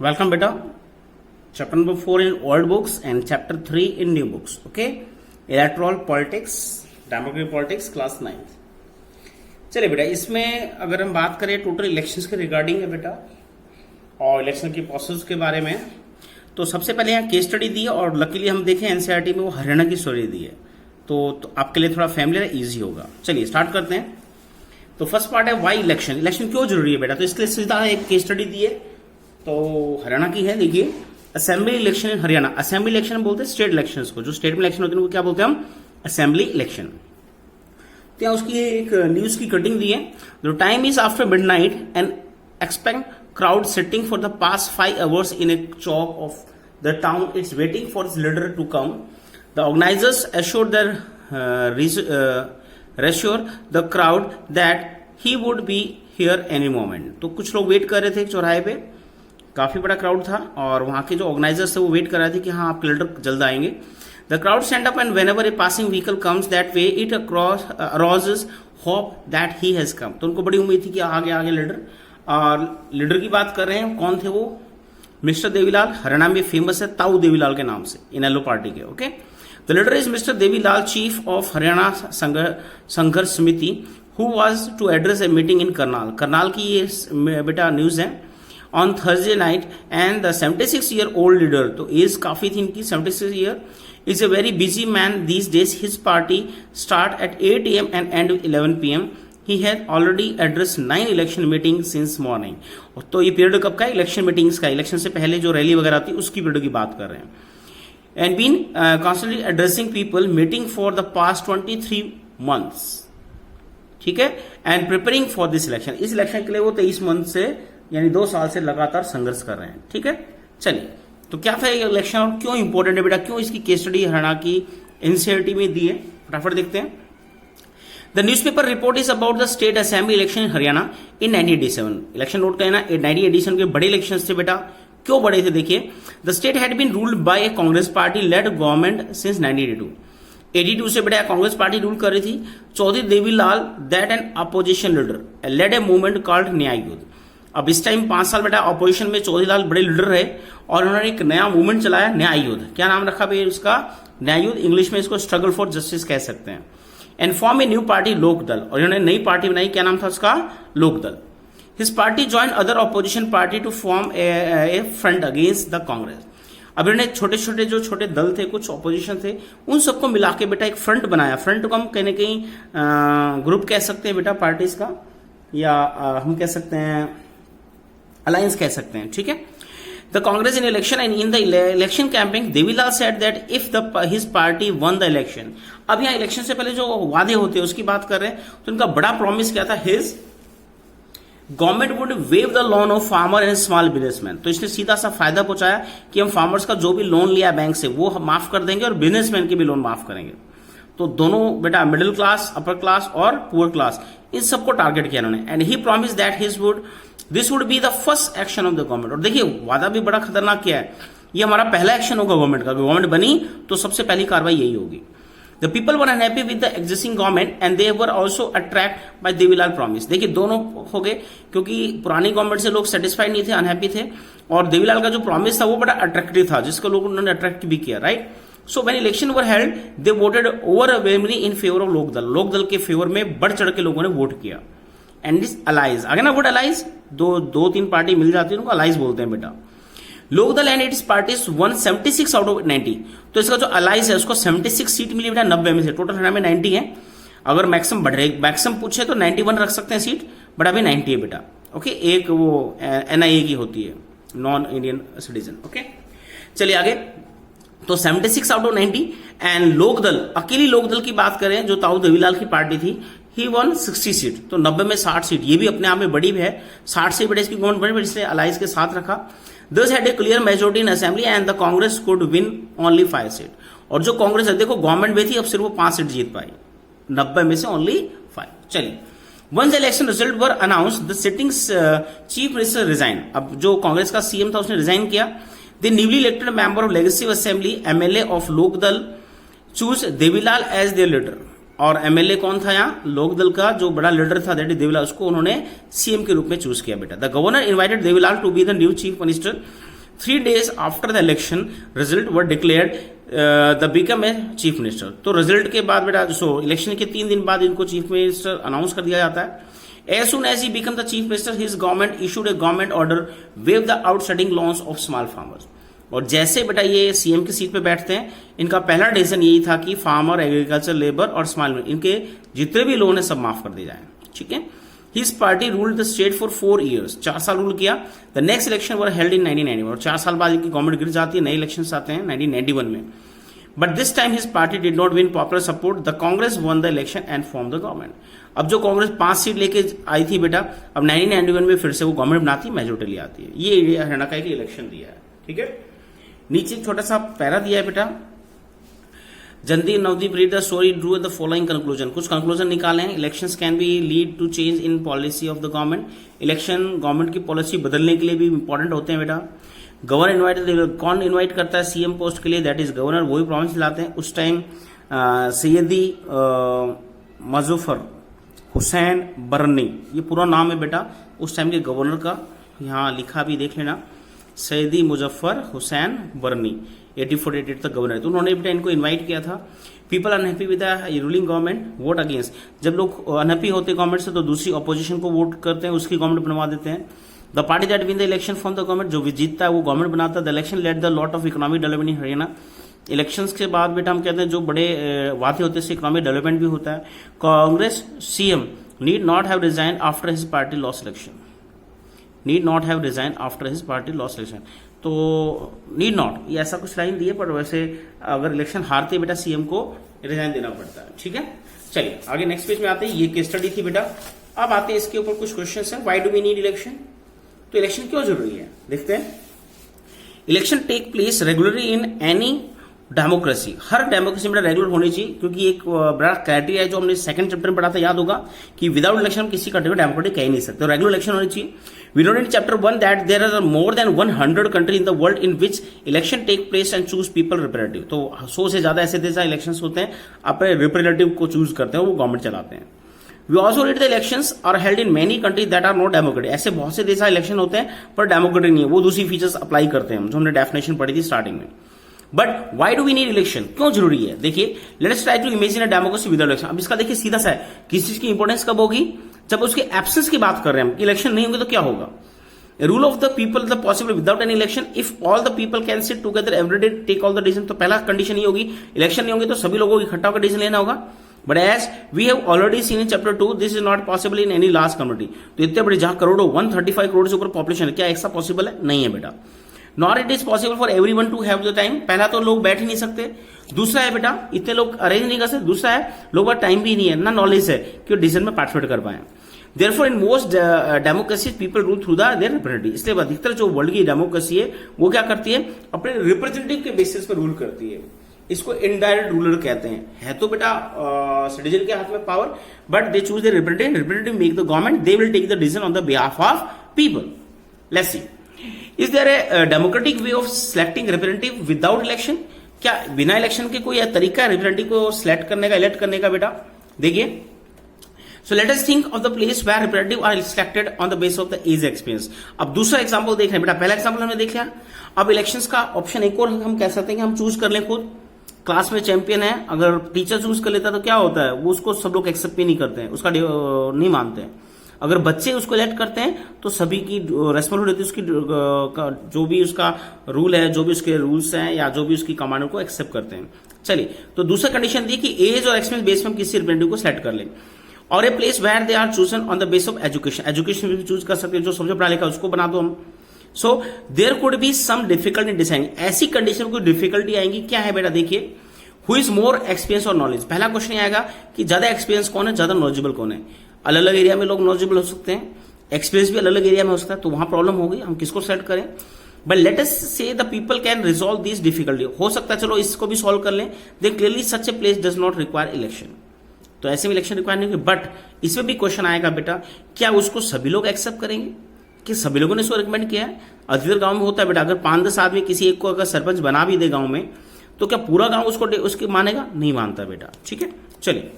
Welcome beta. Chapter number 4 in old books and chapter 3 in new books. Okay. Electoral politics, democratic politics, class 9th. चलिए बेटा, इसमें अगर हम बात करें टोटल इलेक्शंस के रिगार्डिंग है बेटा और इलेक्शन की प्रोसेस के बारे में, तो सबसे पहले यहाँ केस स्टडी दी है और लकीली हम देखें एनसीईआरटी में वो हरियाणा की स्टोरी दी है, तो आपके लिए थोड़ा फैमिलियर इजी होगा। चलिए स्टार्ट करते हैं। तो फर्स्ट पार्ट है वाई इलेक्शन। इलेक्शन क्यों जरूरी है बेटा, तो इसके लिए सीधा एक केस स्टडी दी है, तो हरियाणा की है। देखिए, assembly election in Haryana. Assembly election बोलते हैं स्टेट इलेक्शंस को, जो स्टेट में इलेक्शन होते हैं उनको क्या बोलते हैं हम, असेंबली इलेक्शन। तो यहाँ उसकी एक न्यूज की कटिंग दी है। The time is after midnight and expect crowd sitting for the past 5 hours in a chowk of the town. It's waiting for its leader to come. The organizers assured the crowd that he would be here any moment. तो कुछ लोग wait कर रहे थे चौराहे पे, काफी बड़ा क्राउड था और वहां के जो ऑर्गेनाइजर्स थे वो वेट कर रहे थे कि हाँ आपके लीडर जल्द आएंगे। The crowd stand up and whenever a passing vehicle comes that way, it arouses hope that he has come. तो उनको बड़ी उम्मीद थी कि आगे लीडर। और लीडर की बात कर रहे हैं, कौन थे वो, मिस्टर देवीलाल, हरियाणा में फेमस है ताऊ देवीलाल के नाम से, इनेलो पार्टी के। Okay, the leader is mister Devilal, chief of Haryana Sangharsh Samiti, who was to address a meeting in Karnal. Karnal की ये बेटा न्यूज है on Thursday night. And the 76 year old leader, तो एज काफी थी इनकी, 76 year, is a very busy man these days. His party start at 8 AM and and 11 PM. He had already addressed 9 election meetings since morning. तो ये period कब का है, election meetings का, इलेक्शन से पहले जो रैली वगैरह थी उसकी पीरियड की बात कर रहे हैं। And been constantly addressing people, meeting for the past 23 months, ठीक है, and preparing for this election. इस इलेक्शन के लिए वो 23 मंथ से यानी 2 साल से लगातार संघर्ष कर रहे हैं। ठीक है, चलिए, तो क्या था ये इलेक्शन और क्यों इंपॉर्टेंट है बेटा, क्यों इसकी केस स्टडी हरियाणा की एनसीईआरटी में दी है, फटाफट देखते हैं। The newspaper report is about the state assembly election in Haryana in 1987. Election note करना, 1987 के बड़े इलेक्शंस थे बेटा। क्यों बड़े थे देखिए, the state had been ruled by a Congress party led government since 1982. 82 से बेटा कांग्रेस पार्टी रूल कर रही थी। Chaudhary Devilal, that an opposition leader, led a movement called न्याय युद्ध। अब इस टाइम 5 साल बेटा ऑपोजिशन में चौधरी लाल बड़े लीडर रहे और उन्होंने एक नया मूवमेंट चलाया, न्याय युद्ध। क्या नाम रखा भाई उसका, न्याय युद्ध, इंग्लिश में इसको स्ट्रगल फॉर जस्टिस कह सकते हैं। And form a new party Lokdal, और इन्होंने नई पार्टी बनाई, क्या नाम था उसका, Lokdal. His party join other opposition party to form a front against the Congress. अब इन्होंने छोटे छोटे जो छोटे दल थे, कुछ ऑपोजिशन थे, उन सबको मिला के बेटा एक फ्रंट बनाया। फ्रंट को हम कहीं ना कहीं ग्रुप कह सकते हैं बेटा पार्टीज का, या हम कह सकते हैं अलायंस कह सकते हैं। ठीक है, The Congress in election and in the election campaign, Devilal said that if his party won the election, अब यहाँ इलेक्शन से पहले जो वादे होते हैं उसकी बात कर रहे हैं, तो उनका बड़ा प्रॉमिस क्या था, his government would wave the loan of farmer and small businessman. तो इसने सीधा सा फायदा पहुंचाया कि हम फार्मर्स का जो भी लोन लिया बैंक से वो हम माफ कर देंगे और बिजनेसमैन के भी लोन माफ करेंगे। तो दोनों बेटा मिडिल क्लास, अपर क्लास और पुअर क्लास, इन सबको टारगेट किया उन्होंने। And he promise that this would be the first action of the government. और देखिए वादा भी बड़ा खतरनाक किया है, ये हमारा पहला एक्शन होगा गवर्नमेंट का। गवर्नमेंट बनी तो सबसे पहली कार्रवाई यही होगी। The people were unhappy with the existing government and they were also attract by Devilal promise. देखिए दोनों हो गए, क्योंकि पुरानी गवर्नमेंट से लोग सेटिस्फाइड नहीं थे, अनहैप्पी थे, और देवीलाल का जो प्रॉमिस था वो बड़ा अट्रैक्टिव था, जिसको लोग उन्होंने अट्रैक्ट भी किया, right. So when election were held they voted overwhelmingly in favour of Lokdal. Lokdal के फेवर में बढ़ चढ़ के लोगों ने वोट किया। एंड दिस अलाइज, आगे ना वर्ड अलाइज, दो तीन पार्टी मिल जाती है उनको अलाइज बोलते हैं बेटा। Lokdal and its parties won 76 out of 90। तो इसका जो अलाइज है उसको 76 सीट मिली बेटा 90 में से। टोटल हरियाणा में 90 है, अगर मैक्सिमम बढ़े, मैक्सिमम पूछे तो 91 रख सकते हैं सीट, बट अभी 90 है बेटा। ओके, एक वो NIA की होती है, नॉन इंडियन सिटीजन। ओके, चलिए आगे। तो 76 आउट ऑफ 90। एंड लोकदल, अकेली लोकदल की बात करें जो ताऊ देवीलाल की पार्टी थी, ही वन 60 सीट। तो 90 में 60 सीट, ये भी अपने आप में बड़ी भी है, 60 से बड़े इसकी गवर्नमेंट बड़ी, इसने अलाइज के साथ रखा। दस had a clear majority in assembly and the Congress could win only 5 seat. और जो कांग्रेस है देखो गवर्नमेंट में थी, अब सिर्फ वो 5 सीट जीत पाई, 90 में से ओनली 5। चलिए, once election result were announce the sitting chief minister resign. अब जो कांग्रेस का सीएम था उसने रिजाइन किया। The newly elected member of legislative assembly MLA of Lokdal choose Devilal as their leader. और एमएलए कौन था यहाँ, लोकदल का जो बड़ा लीडर था दैट इज देवीलाल, उसको उन्होंने सीएम के रूप में चूज किया बेटा। The governor invited Devilal to be the new chief minister 3 days after the election result were declared the become a chief minister. तो रिजल्ट के बाद बेटा इलेक्शन के 3 दिन बाद इनको चीफ मिनिस्टर अनाउंस कर दिया जाता है। As soon as he became the chief minister, his government issued a government order waive the outstanding loans of small farmers। और जैसे बेटा ये सीएम की सीट पे बैठते हैं, इनका पहला डिसीजन यही था कि फार्मर, एग्रीकल्चर, लेबर और स्मॉल इनके जितने भी लोन है सब माफ कर दिए जाए। ठीक है। His party ruled the state for 4 years, 4 साल रूल किया। The next election were held in 1991, और 4 साल बाद इनकी गवर्नमेंट गिर जाती है, नए इलेक्शन आते हैं 1991 में। But this time his party did not win popular support, the Congress one the election and form the government. अब जो कांग्रेस 5 सीट लेके आई थी बेटा, अब 1991 में फिर से वो गवर्नमेंट बनाती है, मेजोरिटी ले आती है। ये हरियाणा का एक इलेक्शन दिया है। ठीक है। नीचे एक छोटा सा पैरा दिया है बेटा, Jandeep Navdeep read the story, drew the following conclusion। कुछ कंक्लूजन निकाले हैं। Elections can be lead to change in policy of the government. Election government की पॉलिसी बदलने के लिए भी इंपॉर्टेंट होते हैं बेटा। गवर्नर इन्वाइटेड, कौन इन्वाइट करता है सीएम पोस्ट के लिए? दैट इज गवर्नर, वही प्रॉमिस दिलाते हैं। उस टाइम सैयदी मुजफ्फर हुसैन बरनी, ये पूरा नाम है बेटा उस टाइम के गवर्नर का, यहाँ लिखा भी देख लेना, सैयदी मुजफ्फर हुसैन बरनी 84-88 तक गवर्नर है। तो उन्होंने बेटा इनको इनवाइट किया था। People unhappy with the ruling government vote against. जब लोग अनहैप्पी होते गवर्नमेंट से तो दूसरी ऑपोजिशन को वोट करते हैं, उसकी गवर्नमेंट बनवा देते हैं। The party that win the election from the government, जो जीतता है वो गवर्नमेंट बनाता है। The election let the lot of economic development in Haryana. Elections के बाद बेटा हम कहते हैं जो बड़े वादे होते हैं इससे इकोनॉमिक डेवलपमेंट भी होता है। Congress CM need not have resign after his party loss election, need not have resign after his party loss election. तो नीड नॉट, ये ऐसा कुछ लाइन दी है, पर वैसे अगर इलेक्शन हारते बेटा सीएम को रिजाइन देना पड़ता है। ठीक है। चलिए आगे नेक्स्ट पेज में आते हैं। ये केस स्टडी थी बेटा। अब आते हैं इसके ऊपर कुछ क्वेश्चंस हैं। Why do we need election? तो इलेक्शन क्यों जरूरी है देखते हैं। Election take place regularly in any democracy. हर डेमोक्रेसी में रेगुलर होनी चाहिए, क्योंकि एक बड़ा क्राइटेरिया है जो हमने सेकंड चैप्टर में पढ़ा था, याद होगा कि विदाउट इलेक्शन किसी कंट्री में डेमोक्रेटिक कह ही नहीं सकते। तो रेगुलर इलेक्शन होनी चाहिए। We note in chapter 1 that there are more than 100 country in the world in which election take place and choose people representative. तो 100 से ज्यादा ऐसे देश इलेक्शन होते हैं, अपने रिप्रेजेंटेटिव को चूज करते हैं, वो गवर्नमेंट चलाते हैं। We also read the elections are held in many countries that are not democratic. ऐसे बहुत से देश इलेक्शन होते हैं पर डेमोक्रेटिक नहीं है, वो दूसरी फीचर्स अप्लाई करते हैं जो हमने डेफिनेशन पढ़ी थी स्टार्टिंग में। But why do we need election? क्यों जरूरी है? देखिए, let us try to imagine a democracy without election. अब इसका देखिए सीधा सा है, किस चीज की इंपॉर्टेंस कब होगी? जब उसके एब्सेंस की बात कर रहे हैं हम, इलेक्शन नहीं होंगे तो क्या होगा? Rule of the people the possible without any election if all the people can sit together every day take all the decision. तो पहला कंडीशन ही होगी, इलेक्शन नहीं होंगे तो सभी लोगों को इकट्ठा होकर डिसीजन लेना होगा। But as we have already seen in chapter 2 this is not possible in any large community. तो इतने बड़े जहां करोड़ों 135 करोड़ से ऊपर पॉपुलेशन है, क्या ऐसा पॉसिबल है? नहीं है बेटा। Not it is possible for everyone to have the time. पहला तो लोग बैठ ही नहीं सकते। दूसरा है बेटा इतने लोग अरेंज नहीं कर सकते। दूसरा है लोगों का टाइम भी नहीं है, ना नॉलेज है कि डिसीजन में पार्टिसिपेट कर पाए। Therefore, in most democracies, people rule through their representative। इसलिए अधिकतर जो वर्ल्ड की डेमोक्रेसी है वो क्या करती है? अपने रिप्रेजेंटेटिव के बेसिस पर रूल करती है। इसको इनडायरेक्ट रूलर कहते हैं। है तो बेटा सिटीजन के हाथ में power, but they choose the representative, representative make the government, they will take the decision on the behalf of people. Let's see, is there a democratic way of selecting representative without election? क्या बिना election के कोई तरीका है representative को select करने का, elect करने का? बेटा देखिए, so let us think of the place where representative are selected on the basis of the age experience। अब दूसरा एग्जांपल देख रहे हैं बेटा। पहला एग्जांपल हमने देख लिया। अब इलेक्शंस का ऑप्शन एक और हम कह सकते हैं कि हम चूज कर लें खुद। क्लास में चैंपियन है, अगर टीचर चूज कर लेता है तो क्या होता है? वो उसको सब लोग एक्सेप्ट भी नहीं करते हैं, उसका नहीं मानते हैं। अगर बच्चे उसको इलेक्ट करते हैं तो सभी की रेस्पॉन्सिबिलिटी, उसकी जो भी उसका रूल है, जो भी उसके रूल्स हैं या जो भी उसकी कमांड को एक्सेप्ट करते हैं। चलिए, तो दूसरा कंडीशन दी कि एज और एक्सपीरियंस बेस पर हम किसी रिप्रेजेंटेटिव को सिलेक्ट कर लें। और a place where they are chosen on the base of education. Education भी चूज कर सकते हैं, जो समझो पढ़ा लिखा उसको बना दो हम। So there could be some difficulty in deciding. ऐसी कंडीशन में कोई डिफिकल्टी आएंगी। क्या है बेटा? देखिए, हु इज मोर एक्सपीरियंस और नॉलेज। पहला क्वेश्चन आएगा कि ज्यादा एक्सपीरियंस कौन है, ज्यादा नॉलेजेबल कौन है। अलग अलग एरिया में लोग नॉलेजेबल हो सकते हैं, एक्सपीरियंस भी अलग अलग एरिया में हो सकता है, तो वहां प्रॉब्लम होगी, हम किसको सेलेक्ट करें। But let us say the people can resolve this difficulty. हो सकता है चलो इसको भी सॉल्व कर लें। Then clearly such a place does not require election. तो ऐसे में इलेक्शन रिक्वायर नहीं होगी। बट इसमें भी क्वेश्चन आएगा बेटा, क्या उसको सभी लोग एक्सेप्ट करेंगे? कि सभी लोगों ने इसको रिकमेंड किया है? अधिकतर गांव में होता है बेटा, अगर 5-10 आदमी किसी एक को अगर सरपंच बना भी दे गांव में, तो क्या पूरा गांव उसको मानेगा? नहीं मानता बेटा। ठीक है, चलिए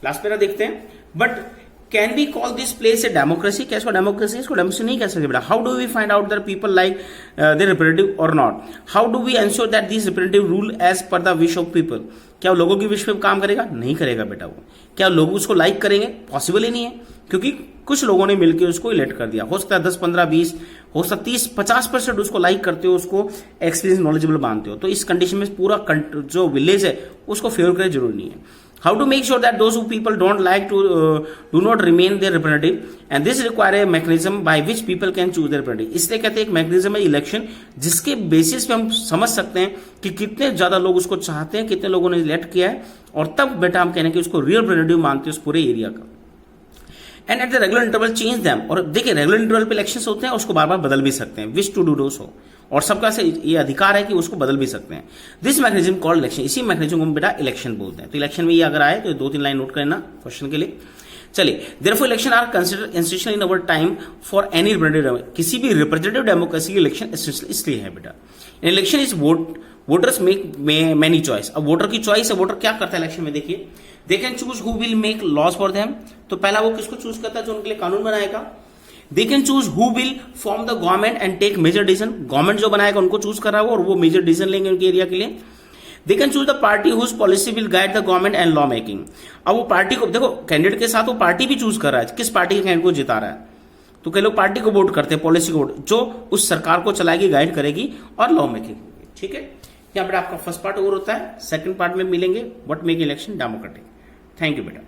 लास्ट पैरा देखते हैं। But can be call this place a democracy? क्या इसको डेमोक्रेसी? इसको डेमोक्रेसी नहीं कह सकते बेटा। How do we find out that people like their representative और not? How do we ensure that this representative rule as per the wish of people? क्या वो लोगों की विश पे काम करेगा? नहीं करेगा बेटा वो। क्या लोग उसको लाइक करेंगे? पॉसिबल ही नहीं है, क्योंकि कुछ लोगों ने मिलकर उसको इलेक्ट कर दिया। हो सकता है 10, 15, 20, हो सकता है 30, 50% उसको लाइक करते हो, उसको एक्सपीरियंस नॉलेजेबल मानते हो। तो इस कंडीशन में पूरा जो विलेज है उसको फेवर करे जरूरी नहीं है। How to make sure that those who people don't like to do not remain their representative, and this require a mechanism by which people can choose their representative. इसलिए कहते हैं एक मैकेनिज्म है इलेक्शन, जिसके बेसिस पे हम समझ सकते हैं कि कितने ज्यादा लोग उसको चाहते हैं, कितने लोगों ने इलेक्ट किया है, और तब बेटा हम कहने कि उसको रियल रिप्रेजेंटेटिव मानते हैं उस पूरे एरिया का। And at the regular interval change them, और देखिए रेगुलर इंटरवल पे इलेक्शंस होते हैं, उसको बार बार बदल भी सकते हैं, विश टू डू डो सो, और सबका से ये अधिकार है कि उसको बदल भी सकते हैं। दिस मैकेनिज्म कॉल्ड इलेक्शन, इसी मैकेनिज्म को हम बेटा इलेक्शन बोलते हैं। तो इलेक्शन में ये अगर आए तो 2-3 लाइन नोट करना क्वेश्चन के लिए। चलिए, therefore election are considered institutional in our time for any representative, किसी भी रिप्रेजेंटेटिव डेमोक्रेसी की इलेक्शन इसलिए है बेटा। In election is voters make many choice. अब वोटर की चॉइस है, वोटर क्या करता है इलेक्शन में? देखिए, they can choose who will make laws for them. तो पहला वो किसको चूज करता है? जो उनके लिए कानून बनाएगा। They can choose who will form the government and take major decision. Government जो बनाएगा उनको चूज कर रहा है और वो मेजर डिसीजन लेंगे उनके एरिया के लिए। They can choose the party whose policy will guide the government and law making. अब वो पार्टी को देखो, कैंडिडेट के साथ वो पार्टी भी चूज कर रहा है, किस पार्टी के कैंडिडेट को जिता रहा है। तो कई लोग पार्टी को वोट करते हैं, पॉलिसी को वोट, जो उस सरकार को चलाएगी, गाइड करेगी और लॉ मेकिंग होगी। ठीक है, यहाँ पर आपका फर्स्ट पार्ट ओवर होता है। सेकंड पार्ट में मिलेंगे what make election democratic. Thank you बेटा।